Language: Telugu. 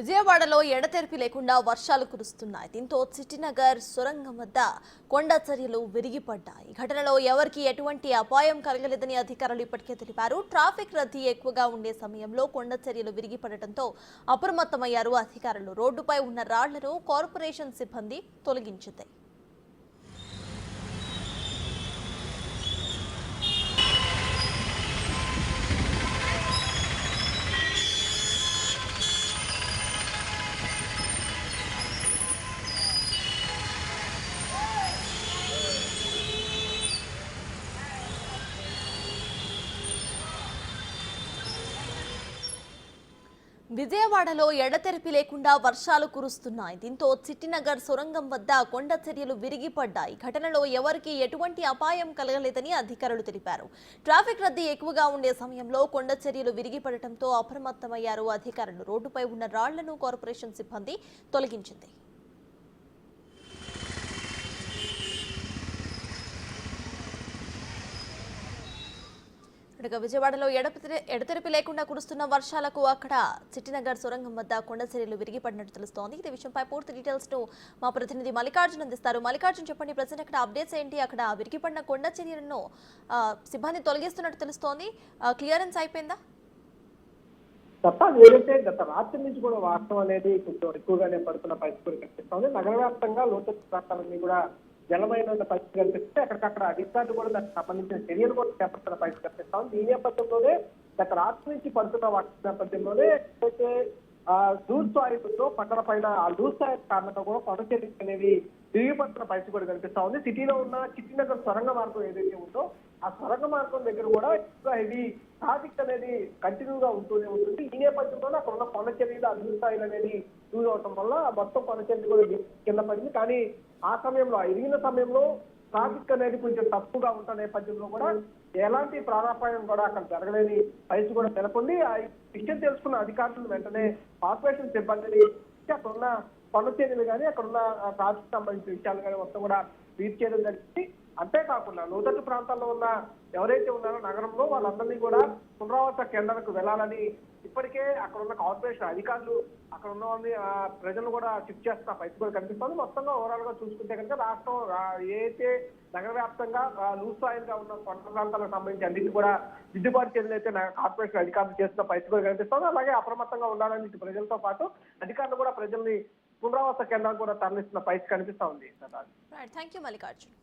విజయవాడలో ఎడతెరిపి లేకుండా వర్షాలు కురుస్తున్నాయి. దీంతో సిటీనగర్ సొరంగం వద్ద కొండ చర్యలు విరిగిపడ్డాయి. ఈ ఘటనలో ఎవరికీ ఎటువంటి అపాయం కలగలేదని అధికారులు ఇప్పటికే తెలిపారు. ట్రాఫిక్ రద్దీ ఎక్కువగా ఉండే సమయంలో కొండ చర్యలు విరిగిపడటంతో అప్రమత్తమయ్యారు అధికారులు. రోడ్డుపై ఉన్న రాళ్లను కార్పొరేషన్ సిబ్బంది తొలగించింది. విజయవాడలో ఎడతెరిపి లేకుండా వర్షాలు కురుస్తున్నాయి. దీంతో సిటీనగర్ సొరంగం వద్ద కొండ చర్యలు విరిగిపడ్డాయి. ఘటనలో ఎవరికీ ఎటువంటి అపాయం కలగలేదని అధికారులు తెలిపారు. ట్రాఫిక్ రద్దీ ఎక్కువగా ఉండే సమయంలో కొండ చర్యలు విరిగిపడటంతో అప్రమత్తమయ్యారు అధికారులు. రోడ్డుపై ఉన్న రాళ్లను కార్పొరేషన్ సిబ్బంది తొలగించింది. విజయవాడలో ఎడతెరిపి లేకుండా కురుస్తున్న వర్షాలకు అక్కడ సిటీనగర్ సొరంగం వద్ద కొండ చర్యలు విరిగిపడినట్టు తెలుస్తోంది. ఈ విషయంపై పూర్తి డీటెయిల్స్ ను మా ప్రతినిధి మల్లికార్జున్ అందిస్తారు. మల్లికార్జున్, చెప్పండి, ప్రజెంట్ అక్కడ అప్డేట్స్ ఏంటి? అక్కడ విరిగిపడిన కొండ చర్యలను సిబ్బంది తొలగిస్తున్నట్టు తెలుస్తోంది. క్లియరెన్స్ అయిపోయిందా? తప్ప ఏదైతే గత రాత్రి నుంచి కూడా వాస్తవం అనేది కొంచెం ఎక్కువగానే పడుతున్న పరిస్థితి కనిపిస్తోంది. నగర వ్యాప్తంగా లోతట్టు ప్రాంతాలన్నీ కూడా జలమైన పరిస్థితి కనిపిస్తే అక్కడికక్కడ అధికారులు కూడా దానికి సంబంధించిన చర్యలు కూడా చేపడుతున్న పరిస్థితి కనిపిస్తోంది. ఈ నేపథ్యంలోనే గత రాత్రి నుంచి పడుతున్న వాటి నేపథ్యంలోనే అయితే లూజ్ సాయిల్తో పక్కన పైన ఆ లూజ్ సాయిల్ కారణంగా కూడా కొండ చర్యలు అనేవి తిరిగిపడుతున్న పరిస్థితి కూడా కనిపిస్తా ఉంది. సిటీలో ఉన్న సిటీనగర్ సొరంగ మార్గం ఏదైతే ఉందో ఆ సొరంగ మార్గం దగ్గర కూడా ఎక్కువ హెవీ ట్రాఫిక్ అనేది కంటిన్యూగా ఉంటూనే ఉంటుంది. ఈ నేపథ్యంలోనే అక్కడ ఉన్న కొండ చర్యలు ఆ లూజ్ సాయిల్ అనేది యూజ్ అవటం వల్ల మొత్తం కొండ చర్యలు కూడా కింద పడింది. కానీ ఆ సమయంలో ఎదిగిన సమయంలో ట్రాఫిక్ అనేది కొంచెం తక్కువగా ఉంటున్న నేపథ్యంలో కూడా ఎలాంటి ప్రాణాపాయం కూడా అక్కడ జరగలేని పరిస్థితి కూడా నెలకొంది. ఆ విషయం తెలుసుకున్న అధికారులు వెంటనే కార్పొరేషన్ సిబ్బందిని అక్కడ ఉన్న కొండ చర్యలు కానీ అక్కడ ఉన్న ట్రాఫిక్ సంబంధించిన విషయాలు కానీ మొత్తం కూడా రీచ్ చేయడం జరిగింది. అంతేకాకుండా లోతట్టు ప్రాంతాల్లో ఉన్న ఎవరైతే ఉన్నారో నగరంలో వాళ్ళందరినీ కూడా పునరావాస కేంద్రాలకు వెళ్లాలని ఇప్పటికే అక్కడ ఉన్న కార్పొరేషన్ అధికారులు అక్కడ ఉన్న వాళ్ళని ప్రజలు కూడా షిఫ్ట్ చేస్తున్న పరిస్థితి కూడా కనిపిస్తుంది. మొత్తంగా ఓవరాల్ గా చూసుకుంటే కనుక రాష్ట్రం ఏదైతే నగర వ్యాప్తంగా లూజ్ సాయిల్ గా ఉన్న కొండ ప్రాంతాలకు సంబంధించి అన్నింటి కూడా దిద్దుబాటు చర్యలు అయితే కార్పొరేషన్ అధికారులు చేస్తున్న పరిస్థితి కూడా కనిపిస్తుంది. అలాగే అప్రమత్తంగా ఉండాలని ప్రజలతో పాటు అధికారులు కూడా ప్రజల్ని పునరావాస కేంద్రాలు కూడా తరలిస్తున్న పరిస్థితి కనిపిస్తా ఉంది. Thank you Mallikarjun.